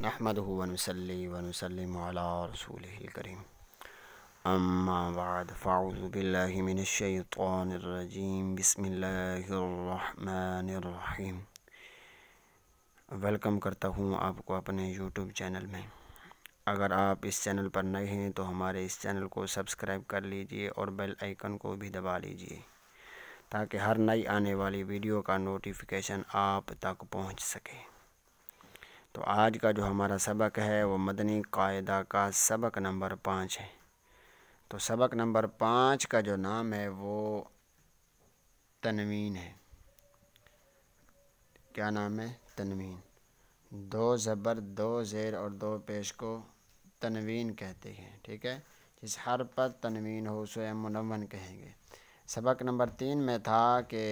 نحمدہ ونصلی ونسلم علی رسولہ الکریم اما بعد فاعوذ باللہ من الشیطان الرجیم بسم اللہ الرحمن الرحیم۔ ویلکم کرتا ہوں آپ کو اپنے یوٹیوب چینل میں۔ اگر آپ اس چینل پر نئے ہیں تو ہمارے اس چینل کو سبسکرائب کر لیجئے اور بیل آئیکن کو بھی دبا لیجئے تاکہ ہر نئی آنے والی ویڈیو کا نوٹیفیکیشن آپ تک پہنچ سکے۔ تو آج کا جو ہمارا سبق ہے وہ مدنی قاعدہ کا سبق نمبر 5 ہے۔ تو سبق نمبر 5 کا جو نام ہے وہ تنوین ہے۔ کیا نام ہے؟ تنوین۔ 2 زبر 2 زیر اور 2 پیش کو تنوین کہتے ہیں، ٹھیک ہے۔ جس حرف پر تنوین ہو اسے ہم منون کہیں گے۔ سبق نمبر 3 میں تھا کہ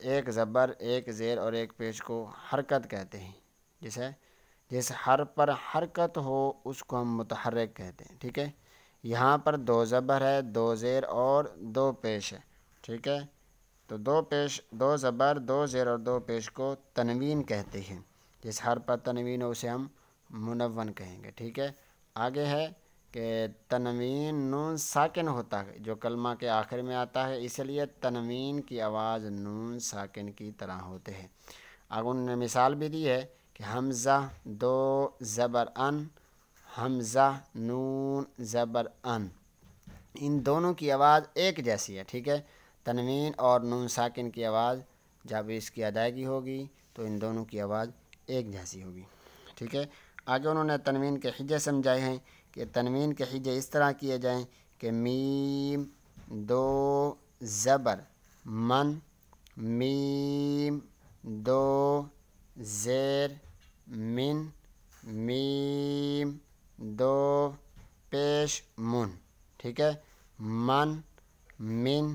1 زبر 1 زیر اور 1 پیش کو حرکت کہتے ہیں، جس حرف پر حرکت ہو اس کو ہم متحرک کہتے ہیں، ٹھیک ہے۔ یہاں پر 2 زبر ہے 2 زیر اور 2 پیش ہے، ٹھیک ہے۔ تو 2 زبر 2 زیر اور 2 پیش کو تنوین کہتے ہیں۔ جس حرف پر تنوین ہو اسے ہم منون کہیں گے، ٹھیک ہے۔ آگے ہے کہ تنوین نون ساکن ہوتا ہے جو کلمہ کے آخر میں آتا ہے، اس لیے تنوین کی آواز نون ساکن کی طرح ہوتے ہیں۔ آگے انہوں نے مثال بھی دی ہے کہ حمزہ 2 زبر ان، حمزہ نون زبر ان، ان دونوں کی آواز ایک جیسی ہے، ٹھیک ہے۔ تنوین اور نون ساکن کی آواز جب اس کی ادائیگی ہوگی تو ان دونوں کی آواز ایک جیسی ہوگی، ٹھیک ہے۔ آگے انہوں نے تنوین کے حجے سمجھائے ہیں کہ تنوین کے حجے اس طرح کیے جائیں کہ میم 2 زبر من، میم 2 زیر من، میم 2 پیش من، ٹھیک ہے۔ من، من،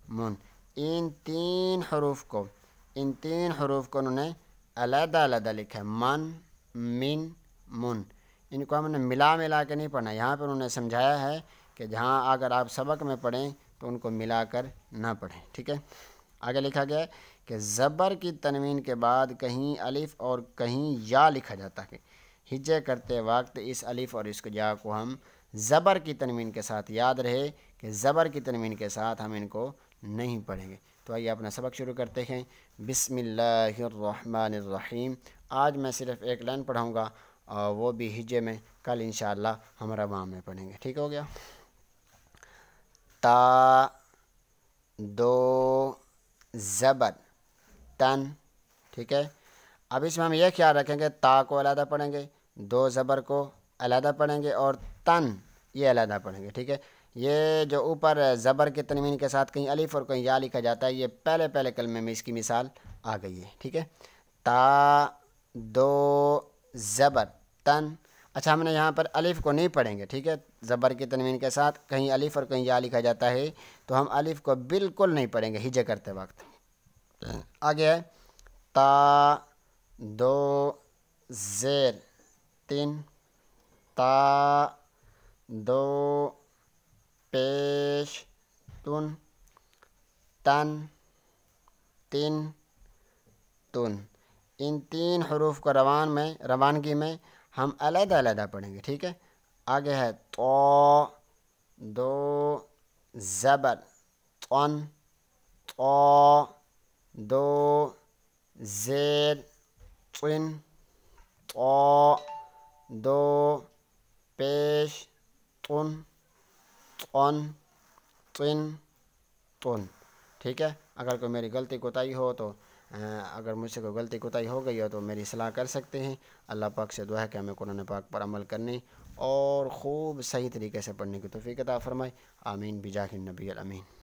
من، ان تین حروف کو انہوں نے علیحدہ علیحدہ لکھا ہے۔ من، من، من، ان کو ہم نے ملا کے نہیں پڑھنا۔ یہاں پر انہوں نے سمجھایا ہے کہ جہاں اگر آپ سبق میں پڑھیں تو ان کو ملا کر نہ پڑھیں، ٹھیک ہے۔ آگے لکھا گیا ہے کہ زبر کی تنوین کے بعد کہیں الف اور کہیں یا لکھا جاتا ہے۔ ہجے کرتے وقت اس الف اور اس یا کو ہم زبر کی تنوین کے ساتھ، یاد رہے کہ زبر کی تنوین کے ساتھ ہم ان کو نہیں پڑھیں گے۔ تو آئیے اپنا سبق شروع کرتے ہیں۔ بسم اللہ الرحمن الرحیم۔ آج میں صرف ایک لائن پڑھاؤں گا اور وہ بھی ہجے میں، کل انشاءاللہ ہم رواں میں پڑھیں گے، ٹھیک ہو گیا۔ تا 2 زبر تن، ٹھیک ہے۔ اب اس میں ہم یہ خیال رکھیں گے تا کو علیحدہ پڑھیں گے، 2 زبر کو علیحدہ پڑھیں گے اور تن یہ علیحدہ پڑھیں گے، ٹھیک ہے۔ یہ جو اوپر زبر کے تنوین کے ساتھ کہیں الف اور کہیں یا لکھا جاتا ہے، یہ پہلے کلمے میں اس کی مثال آ گئی ہے، ٹھیک ہے۔ تا 2 زبر تن۔ اچھا، ہم نے یہاں پر الف کو نہیں پڑھیں گے، ٹھیک ہے۔ زبر کی تنوین کے ساتھ کہیں الف اور کہیں یا لکھا جاتا ہے تو ہم الف کو بالکل نہیں پڑھیں گے ہجے کرتے وقت۔ آگے ہے تا 2 زیر 3، تا 2 پیش تن، تن 3 تن۔ ان 3 حروف کو روانگی میں ہم علیحدہ علیحدہ پڑھیں گے، ٹھیک ہے۔ آگے ہے تو 2 زبر طن، تو 2 زیر طن، تو 2 پیش طن، طن، طن، طن، ٹھیک ہے۔ اگر کوئی میری غلطی کوتاہی ہو تو اگر مجھ سے کوئی غلطی کوتاہی ہو گئی ہو تو میری اصلاح کر سکتے ہیں۔ اللہ پاک سے دعا ہے کہ ہمیں قرآن پاک پر عمل کرنے اور خوب صحیح طریقے سے پڑھنے کی توفیق عطا فرمائے۔ آمین بجاہ النبی الامین۔